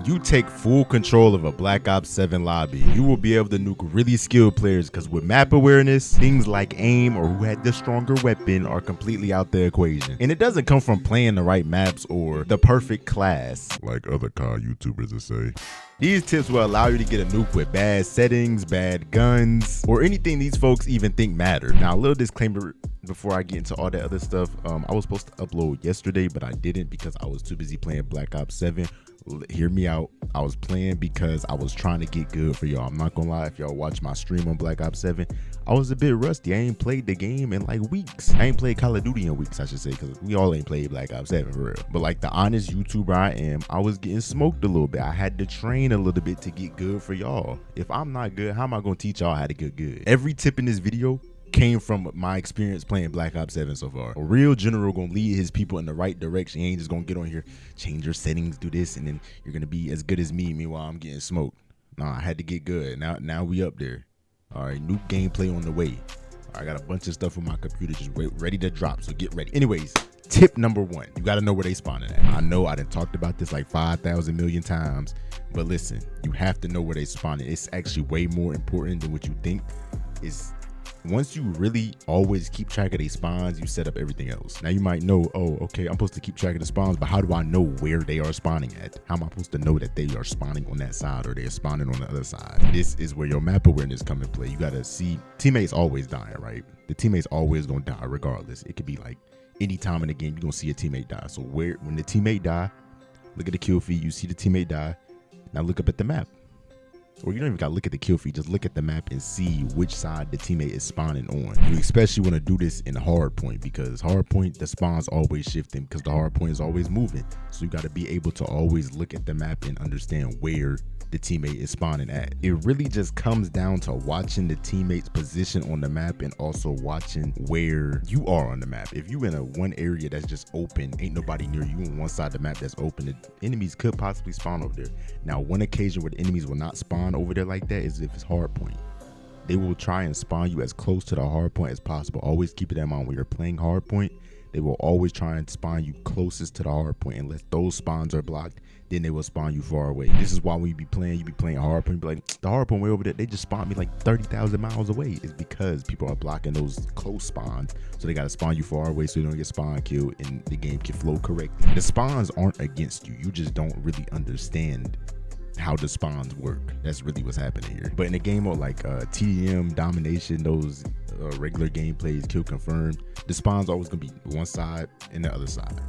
you take full control of a Black Ops 7 lobby, you will be able to nuke really skilled players, because with map awareness, things like aim or who had the stronger weapon are completely out the equation. And it doesn't come from playing the right maps or the perfect class, like other COD YouTubers would say. These tips will allow you to get a nuke with bad settings, bad guns, or anything these folks even think matter. Now, a little disclaimer before I get into all that other stuff. I was supposed to upload yesterday, but I didn't because I was too busy playing Black Ops 7. Hear me out. I was playing because I was trying to get good for y'all. I'm not gonna lie, if y'all watch my stream on Black Ops 7, I was a bit rusty. I ain't played the game in like weeks. I ain't played Call of Duty in weeks, I should say, because we all ain't played Black Ops 7 for real. But like the honest YouTuber I am, I was getting smoked a little bit. I had to train a little bit to get good for y'all. If I'm not good, how am I gonna teach y'all how to get good? Every tip in this video came from my experience playing Black Ops 7 so far. A real general gonna lead his people in the right direction. He ain't just gonna get on here, change your settings, do this, and then you're gonna be as good as me. Meanwhile, I'm getting smoked. Nah, I had to get good. Now we up there. All right, new gameplay on the way. I got a bunch of stuff on my computer just ready to drop, so get ready. Anyways, tip number 1, you gotta know where they spawning at. I know I done talked about this like 5,000 million times, but listen, you have to know where they spawning. It's actually way more important than what you think. Once you really always keep track of their spawns, you set up everything else. Now you might know, oh, okay, I'm supposed to keep track of the spawns, but how do I know where they are spawning at? How am I supposed to know that they are spawning on that side or they're spawning on the other side? This is where your map awareness come into play. You gotta see, teammates always dying, right? The teammate's always gonna die regardless. It could be like any time in the game, you're gonna see a teammate die. So when the teammate die, look at the kill feed, you see the teammate die. Now look up at the map. Or you don't even gotta look at the kill feed, just look at the map and see which side the teammate is spawning on. You especially want to do this in hard point, because hard point, the spawns always shifting because the hard point is always moving. So you got to be able to always look at the map and understand where the teammate is spawning at. It really just comes down to watching the teammate's position on the map and also watching where you are on the map. If you in one area that's just open, ain't nobody near you, on one side of the map that's open, the enemies could possibly spawn over there. Now, one occasion where the enemies will not spawn over there like that is if it's hard point. They will try and spawn you as close to the hard point as possible. Always keep it in mind when you're playing hard point. They will always try and spawn you closest to the hard point. Unless those spawns are blocked, then they will spawn you far away. This is why when you be playing hard point, you be like, the hard point way over there, they just spawned me like 30,000 miles away. It's because people are blocking those close spawns. So they got to spawn you far away so you don't get spawn killed and the game can flow correctly. The spawns aren't against you. You just don't really understand how the spawns work. That's really what's happening here. But in a game of like TDM, domination, those regular gameplays, kill confirmed, the spawns always gonna be one side and the other side.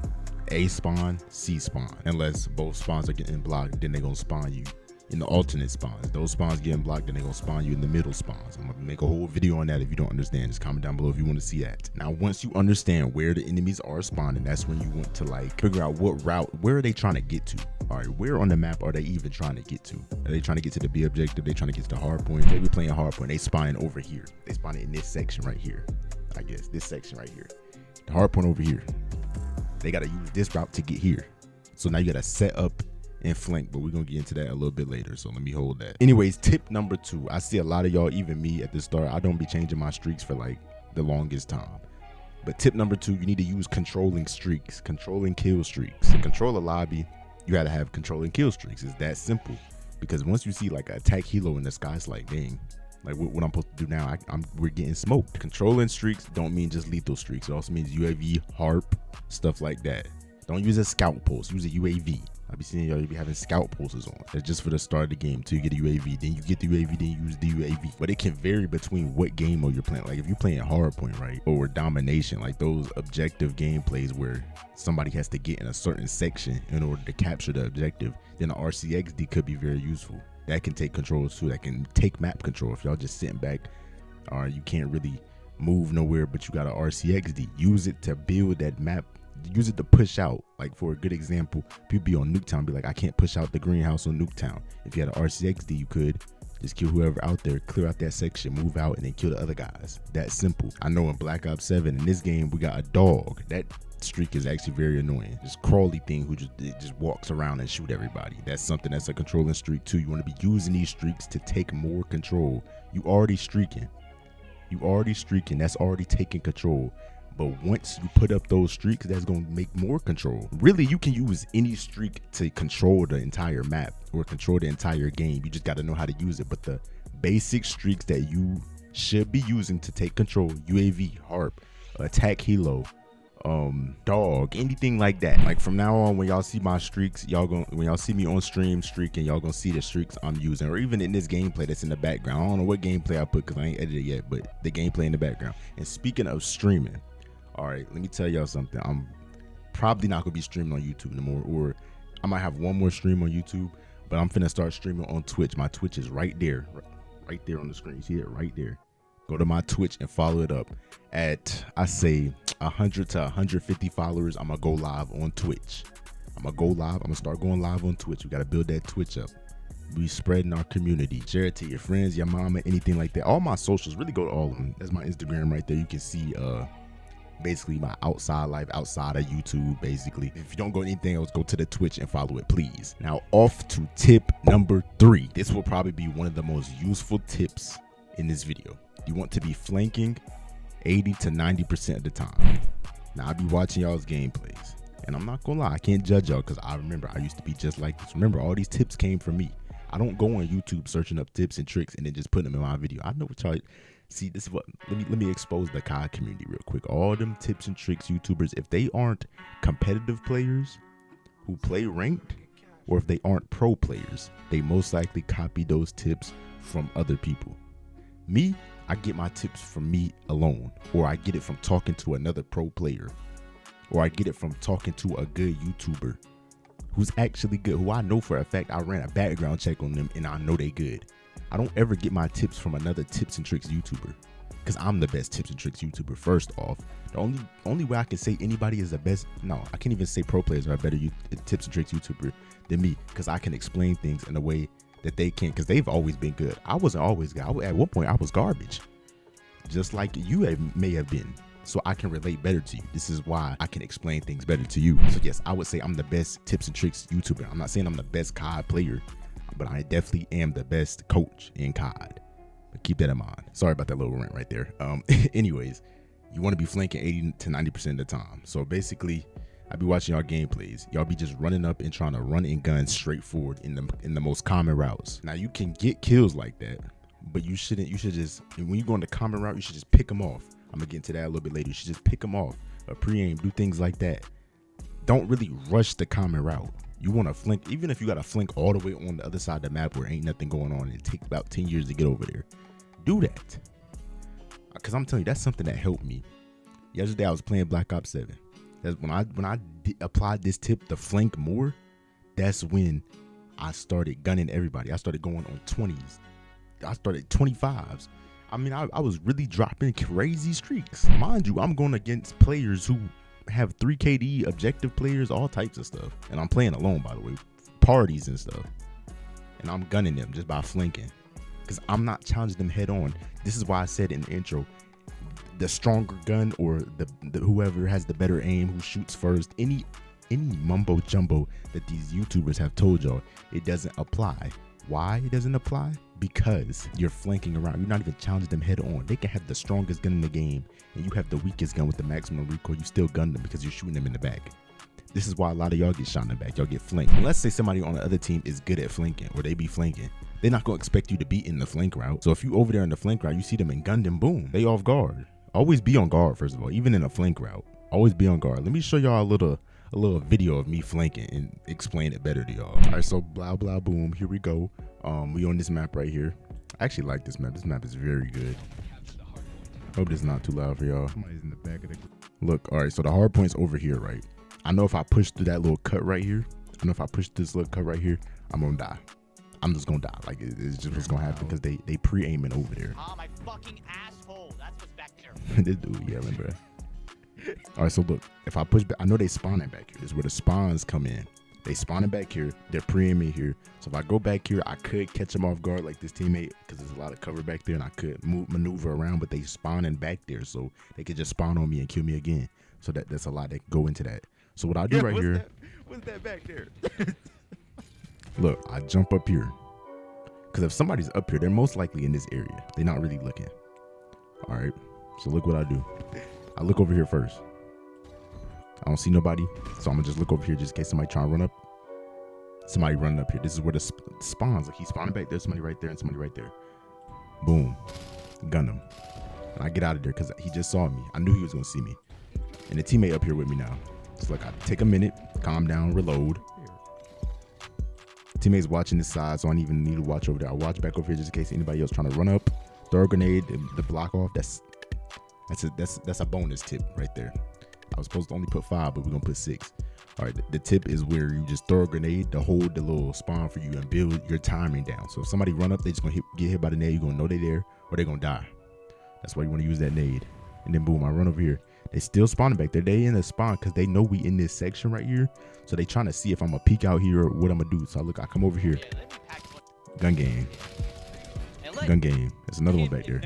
A spawn, C spawn. Unless both spawns are getting blocked, then they're gonna spawn you in the alternate spawns. Those spawns getting blocked, then they're gonna spawn you in the middle spawns. I'm gonna make a whole video on that. If you don't understand, just comment down below if you want to see that. Now, once you understand where the enemies are spawning, that's when you want to like figure out what route, where are they trying to get to? All right, where on the map are they even trying to get to? Are they trying to get to the B objective? They trying to get to the hard point? They be playing hard point. They spawning over here. They spawning in this section right here. I guess this section right here. The hard point over here. They got to use this route to get here. So now you got to set up and flank, but we're gonna get into that a little bit later, so let me hold that. Anyways, tip number 2, I see a lot of y'all, even me at the start, I don't be changing my streaks for like the longest time, but tip number 2, you need to use controlling streaks, controlling kill streaks. To control a lobby, you gotta have controlling kill streaks. It's that simple, because once you see like an attack helo in the sky, it's like, dang, like what I'm supposed to do now, we're getting smoked. Controlling streaks don't mean just lethal streaks. It also means UAV, harp, stuff like that. Don't use a scout pulse, use a UAV. I be seeing y'all be having scout pulses on. That's just for the start of the game till you get a UAV. Then you get the UAV, then you use the UAV. But it can vary between what game mode you're playing. Like if you're playing hardpoint, right? Or domination, like those objective gameplays where somebody has to get in a certain section in order to capture the objective, then the RCXD could be very useful. That can take control too. That can take map control. If y'all just sitting back, or you can't really move nowhere, but you got an RCXD, use it to build that map. Use it to push out. Like for a good example, people be on Nuketown, be like, I can't push out the greenhouse on Nuketown. If you had an RCXD, you could just kill whoever out there, clear out that section, move out, and then kill the other guys. That simple. I know in Black Ops 7, in this game, we got a dog. That streak is actually very annoying. This crawly thing who just walks around and shoot everybody. That's something that's a controlling streak too. You want to be using these streaks to take more control. You already streaking. That's already taking control. But once you put up those streaks, that's going to make more control. Really, you can use any streak to control the entire map or control the entire game. You just got to know how to use it. But the basic streaks that you should be using to take control, UAV, harp, attack helo, dog, anything like that. Like from now on, when y'all see my streaks, when y'all see me on stream streaking, y'all gonna see the streaks I'm using, or even in this gameplay that's in the background. I don't know what gameplay I put because I ain't edited yet, but the gameplay in the background. And speaking of streaming, all right, let me tell y'all something. I'm probably not gonna be streaming on YouTube no more, or I might have one more stream on YouTube, but I'm finna start streaming on Twitch. My Twitch is right there on the screen. You see it right there. Go to my Twitch and follow it up. At, I say, 100 to 150 followers, I'm gonna go live on Twitch. I'm gonna start going live on Twitch. We gotta build that Twitch up. We spreading our community. Share it to your friends, your mama, anything like that. All my socials, really go to all of them. That's my Instagram right there. You can see basically my outside life outside of YouTube. Basically, if you don't go to anything else, go to the Twitch and follow it, please. Now off to tip number 3. This will probably be one of the most useful tips in this video. You want to be flanking 80 to 90% of the time. Now I be watching y'all's gameplays, and I'm not gonna lie, I can't judge y'all because I remember I used to be just like this. Remember, all these tips came from me. I don't go on YouTube searching up tips and tricks and then just putting them in my video. I know what y'all see. This is what let me expose the COD community real quick. All them tips and tricks YouTubers, if they aren't competitive players who play ranked, or if they aren't pro players, they most likely copy those tips from other people. Me, I get my tips from me alone, or I get it from talking to another pro player, or I get it from talking to a good YouTuber who's actually good, who I know for a fact I ran a background check on them and I know they good. I don't ever get my tips from another tips and tricks YouTuber because I'm the best tips and tricks YouTuber. First off, the only way I can say anybody is the best, no, I can't even say pro players are a better tips and tricks YouTuber than me, because I can explain things in a way that they can't, because they've always been good. I wasn't always good. At one point I was garbage, just like you may have been. So I can relate better to you. This is why I can explain things better to you. So yes, I would say I'm the best tips and tricks YouTuber. I'm not saying I'm the best COD player, but I definitely am the best coach in COD. But keep that in mind. Sorry about that little rant right there. Anyways, you want to be flanking 80 to 90% of the time. So basically, I be watching y'all gameplays. Y'all be just running up and trying to run and gun straight forward in the most common routes. Now you can get kills like that, but you shouldn't. You should just, when you go on the common route, you should just pick them off. I'm gonna get into that a little bit later. You should just pick them off, pre-aim, do things like that. Don't really rush the common route. You want to flank, even if you got to flank all the way on the other side of the map where ain't nothing going on, and it takes about 10 years to get over there. Do that, because I'm telling you, that's something that helped me. Yesterday I was playing Black Ops 7. That's when I applied this tip to flank more. That's when I started gunning everybody. I started going on 20s. I started 25s. I mean, I was really dropping crazy streaks. Mind you, I'm going against players who have 3 KD, objective players, all types of stuff. And I'm playing alone, by the way, parties and stuff. And I'm gunning them just by flanking, because I'm not challenging them head on. This is why I said in the intro, the stronger gun, or the whoever has the better aim, who shoots first, any mumbo jumbo that these YouTubers have told y'all, it doesn't apply. Why it doesn't apply? Because you're flanking around. You're not even challenging them head on. They can have the strongest gun in the game and you have the weakest gun with the maximum recoil. You still gun them because you're shooting them in the back. This is why a lot of y'all get shot in the back. Y'all get flanked. And let's say somebody on the other team is good at flanking, or they be flanking. They're not going to expect you to be in the flank route. So if you over there in the flank route, you see them and gun them, boom, they off guard. Always be on guard, first of all, even in a flank route. Always be on guard. Let me show y'all a little video of me flanking and explain it better to y'all. All right, so blah blah boom, here we go. We on this map right here. I actually like this map. This map is very good. Hope this is not too loud for y'all. Somebody's in the back of the look. All right, so the hard point's over here, right? I know if I push through that little cut right here, I'm gonna die. I'm just gonna die. Like, it's just what's gonna happen, because they pre-aiming over there. Oh, my fucking asshole. That's what's back there. This dude yelling, bro. All right, so look, if I push back, I know they spawning back here. This is where the spawns come in. They spawning back here. They're pre-aiming here. So if I go back here, I could catch them off guard like this teammate, because there's a lot of cover back there, and I could maneuver around, but they spawning back there, so they could just spawn on me and kill me again. So that's a lot that go into that. So what I do right here. What's that back there? Look, I jump up here, because if somebody's up here, they're most likely in this area. They're not really looking. All right, so look what I do. I look over here first. I don't see nobody, so I'm gonna just look over here just in case somebody trying to run up. Somebody running up here. This is where the spawns. Like he's spawning back there. Somebody right there and somebody right there. Boom. Gun him. And I get out of there because he just saw me. I knew he was gonna see me. And the teammate up here with me now. It's like I take a minute, calm down, reload. Teammates watching this side, so I don't even need to watch over there. I watch back over here just in case anybody else trying to run up, throw a grenade, the block off. That's a bonus tip right there. I was supposed to only put 5, but we're gonna put 6. All right, the tip is where you just throw a grenade to hold the little spawn for you and build your timing down. So if somebody run up, they just gonna get hit by the nade. You're gonna know they're there or they're gonna die. That's why you want to use that nade. And then boom, I run over here. They still spawning back there. They in the spawn because they know we in this section right here. So they trying to see if I'm gonna peek out here or what I'm gonna do. So I come over here. Gun game. Gun game. There's another one back there.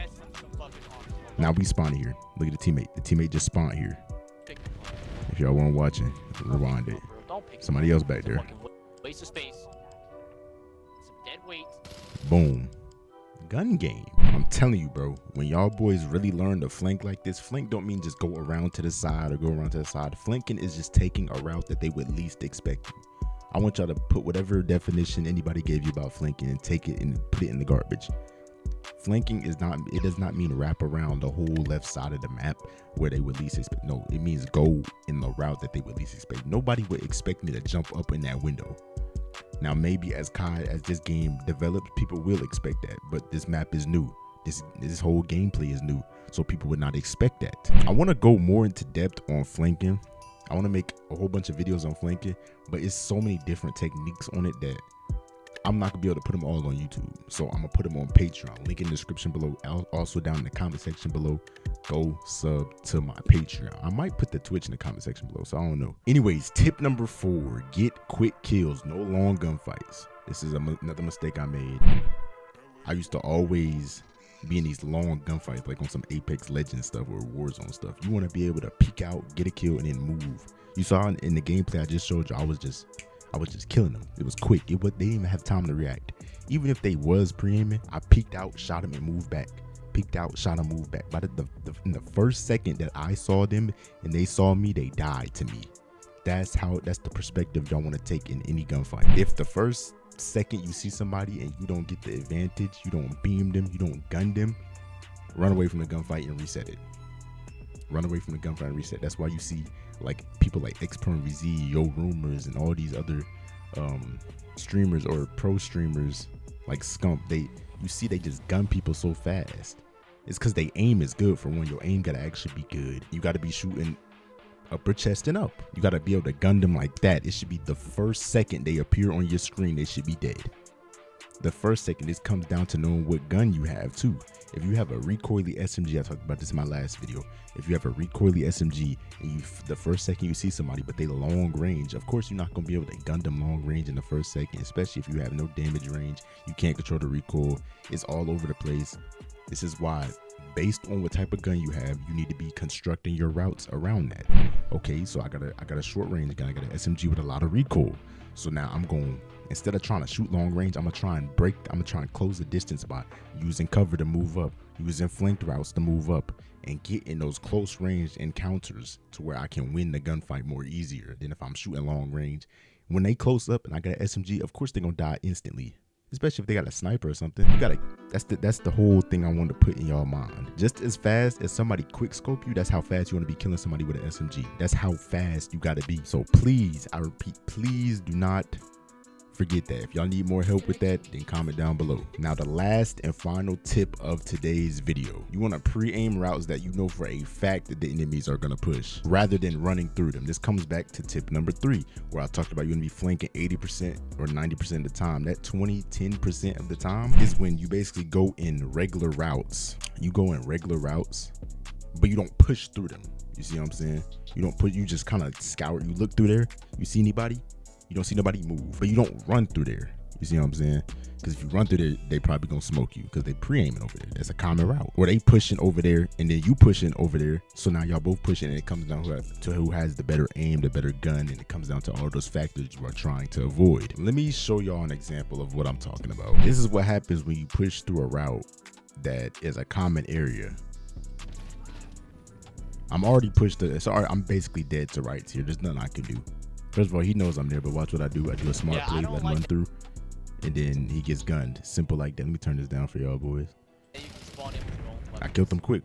Now we spawn here. Look at the teammate. The teammate just spawned here. If y'all weren't watching, rewind it. Somebody else back there. Waste of space. Some dead weight. Boom. Gun game. I'm telling you, bro, when y'all boys really learn to flank like this, flank don't mean just go around to the side or go around to the side. Flanking is just taking a route that they would least expect you. I want y'all to put whatever definition anybody gave you about flanking and take it and put it in the garbage. Flanking is not, it does not mean wrap around the whole left side of the map where they would least expect. No, it means go in the route that they would least expect. Nobody would expect me to jump up in that window. Now, maybe as this game develops, people will expect that, but this map is new. This whole gameplay is new, so people would not expect that. I want to go more into depth on flanking. I want to make a whole bunch of videos on flanking, but it's so many different techniques on it that I'm not gonna be able to put them all on YouTube. So I'm gonna put them on Patreon. Link in the description below. Also down in the comment section below. Go sub to my Patreon. I might put the Twitch in the comment section below, so I don't know. Anyways, tip number 4, get quick kills, no long gunfights. This is another mistake I made. I used to always be in these long gunfights, like on some Apex Legends stuff or Warzone stuff. You want to be able to peek out, get a kill, and then move. You saw in the gameplay I just showed you, I was just killing them. It was quick. They didn't even have time to react. Even if they was pre-aiming, I peeked out, shot them, and moved back. Peeked out, shot them, moved back. But in the first second that I saw them and they saw me, they died to me. That's the perspective y'all want to take in any gunfight. If the first second you see somebody and you don't get the advantage, you don't beam them, you don't gun them, run away from the gunfight and reset it. Run away from the gunfight and reset. That's why you see like people like XPermVZ, Yo Rumors, and all these other streamers or pro streamers like Scump. You see they just gun people so fast. It's because they aim is good. For one, your aim gotta actually be good. You gotta be shooting upper chest and up. You gotta be able to gun them like that. It should be the first second they appear on your screen, they should be dead. The first second. This comes down to knowing what gun you have too. If you have a recoily SMG, I talked about this in my last video. If you have a recoily SMG and the first second you see somebody, but they long range, of course you're not gonna be able to gun them long range in the first second, especially if you have no damage range. You can't control the recoil. It's all over the place. This is why, based on what type of gun you have, you need to be constructing your routes around that. Okay, so I got a short range gun. I got an SMG with a lot of recoil. So now I'm going, instead of trying to shoot long range, I'm gonna try and close the distance by using cover to move up, using flanked routes to move up, and get in those close range encounters to where I can win the gunfight more easier than if I'm shooting long range. When they close up and I got an SMG, of course they're gonna die instantly. Especially if they got a sniper or something. That's the whole thing I want to put in y'all mind. Just as fast as somebody quick scope you, that's how fast you want to be killing somebody with an SMG. That's how fast you got to be. So please, I repeat, please do not forget that. If y'all need more help with that, then comment down below. Now, the last and final tip of today's video. You want to pre-aim routes that you know for a fact that the enemies are going to push, rather than running through them. This comes back to tip number 3, where I talked about you want to be flanking 80% or 90% of the time. That 10% of the time is when you basically go in regular routes. You go in regular routes, but you don't push through them. You see what I'm saying? You just kind of scour. You look through there. You see anybody? You don't see nobody move, but you don't run through there. You see what I'm saying? Because if you run through there, they probably gonna smoke you because they pre-aiming over there. That's a common route. Or they pushing over there and then you pushing over there. So now y'all both pushing and it comes down to who has the better aim, the better gun, and it comes down to all those factors you are trying to avoid. Let me show y'all an example of what I'm talking about. This is what happens when you push through a route that is a common area. I'm already pushed to, sorry, I'm basically dead to rights here. There's nothing I can do. First of all, he knows I'm there, but watch what I do. I do a smart play, let him run through, and then he gets gunned. Simple like that. Let me turn this down for y'all boys. I killed him quick.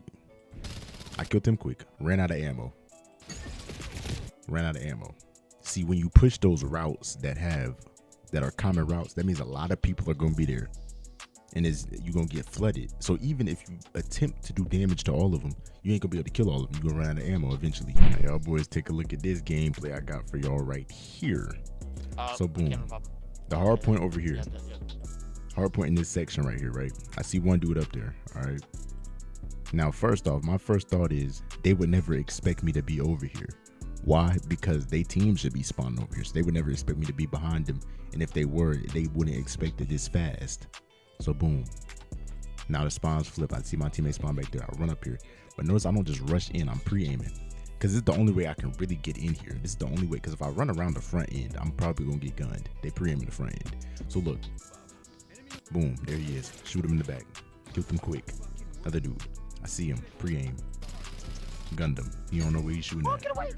Ran out of ammo. See, when you push those routes that are common routes, that means a lot of people are gonna be there, and you're gonna get flooded. So even if you attempt to do damage to all of them, you ain't gonna be able to kill all of them. You're gonna run out of ammo eventually. Now, y'all boys, take a look at this gameplay I got for y'all right here. So boom, the hard point over here. Hard point in this section right here, right? I see one dude up there. All right. Now, first off, my first thought is they would never expect me to be over here. Why? Because they team should be spawning over here, so they would never expect me to be behind them. And if they were, they wouldn't expect it this fast. So boom. Now the spawns flip. I see my teammate spawn back there. I run up here, but notice I don't just rush in. I'm pre-aiming, because this is the only way I can really get in here. This is the only way, because if I run around the front end, I'm probably gonna get gunned. They pre-aiming the front end. So look, boom, there he is. Shoot him in the back. Killed him quick. Other dude, I see him. Pre-aim. Gunned him. He don't know where he's shooting at. Get away.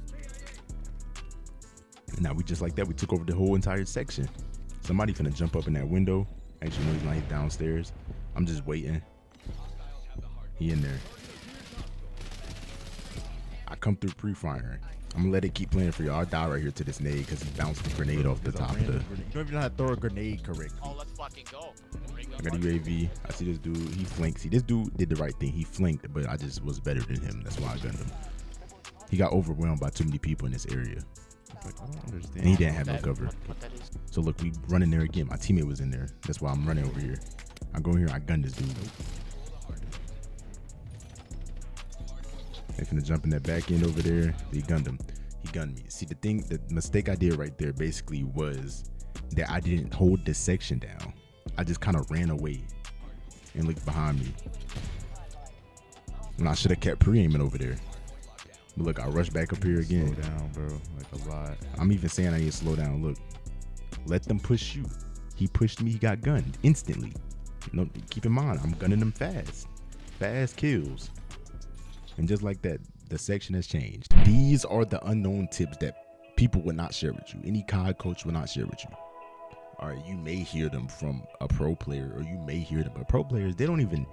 Now we just like that, we took over the whole entire section. Somebody finna jump up in that window. Actually, no, he's not. He's downstairs. I'm just waiting. He in there. I come through pre-firing. I'm gonna let it keep playing for y'all. I'll die right here to this nade because he bounced the grenade off the top of the. You don't even know how to throw a grenade correctly. Oh, let's fucking go. I got a UAV. I see this dude. He flanked. See, this dude did the right thing. He flanked, but I just was better than him. That's why I gunned him. He got overwhelmed by too many people in this area. Like, I don't understand. And he didn't have no cover. What that is. So look, we run in there again. My teammate was in there. That's why I'm running over here. I go here, I gun this dude. They finna jump in that back end over there. He gunned him. He gunned me. See, the mistake I did right there basically was that I didn't hold this section down. I just kind of ran away and looked behind me. And I should have kept pre-aiming over there. But look, I rushed back up here again. Slow down, bro. Like a lot. I'm even saying I need to slow down. Look, let them push you. He pushed me, he got gunned instantly. No, keep in mind, I'm gunning them fast. Fast kills. And just like that, the section has changed. These are the unknown tips that people would not share with you. Any COD coach would not share with you. All right, you may hear them from a pro player, or you may hear them, but pro players, they don't even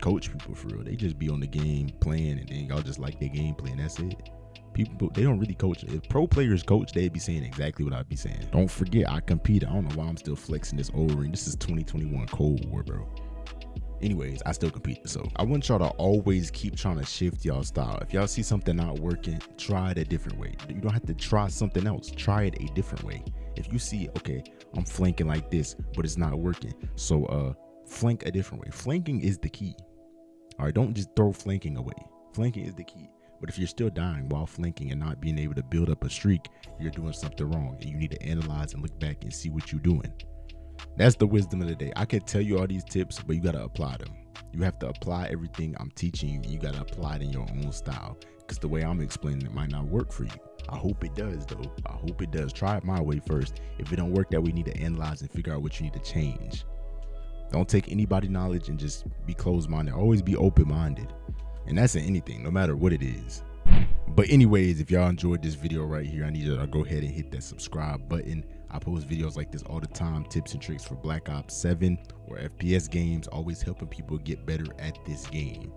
coach people for real. They just be on the game playing, and then y'all just like their gameplay, and that's it. People, they don't really coach. If pro players coach, they'd be saying exactly what I'd be saying. Don't forget, I competed. I don't know why I'm still flexing this O-ring. This is 2021 Cold War, bro. Anyways, I still compete. So I want y'all to always keep trying to shift y'all style. If y'all see something not working, try it a different way. You don't have to try something else. Try it a different way. If you see, okay, I'm flanking like this, but it's not working, so flank a different way. Flanking is the key. All right, don't just throw flanking away. Flanking is the key. But if you're still dying while flanking and not being able to build up a streak, you're doing something wrong, and you need to analyze and look back and see what you're doing. That's the wisdom of the day. I could tell you all these tips, but you got to apply them. You have to apply everything I'm teaching you, and you got to apply it in your own style, because the way I'm explaining it might not work for you. I hope it does, though. I hope it does. Try it my way first. If it don't work that way, you need to analyze and figure out what you need to change. Don't take anybody's knowledge and just be closed-minded. Always be open-minded. And that's in anything, no matter what it is. But anyways, if y'all enjoyed this video right here, I need you to go ahead and hit that subscribe button. I post videos like this all the time, tips and tricks for Black Ops 7 or FPS games, always helping people get better at this game.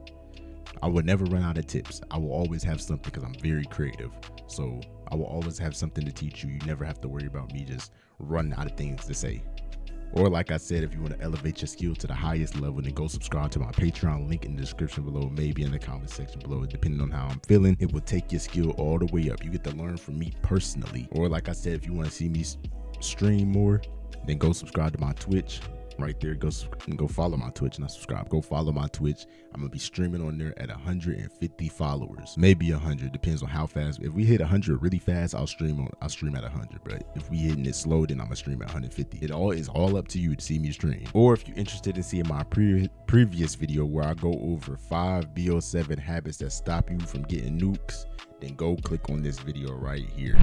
I will never run out of tips. I will always have something, because I'm very creative. So I will always have something to teach you. You never have to worry about me just running out of things to say. Or like I said, if you want to elevate your skill to the highest level, then go subscribe to my Patreon, link in the description below, maybe in the comment section below. Depending on how I'm feeling, it will take your skill all the way up. You get to learn from me personally. Or like I said, if you want to see me stream more, then go subscribe to my Twitch. Right there, go follow my Twitch, not subscribe. Go follow my Twitch. I'm gonna be streaming on there at 150 followers, maybe 100, depends on how fast. If we hit 100 really fast, I'll stream at 100. But if we hitting it slow, then I'm gonna stream at 150. It all is all up to you to see me stream. Or if you're interested in seeing my previous video where I go over 5 BO7 habits that stop you from getting nukes, then go click on this video right here.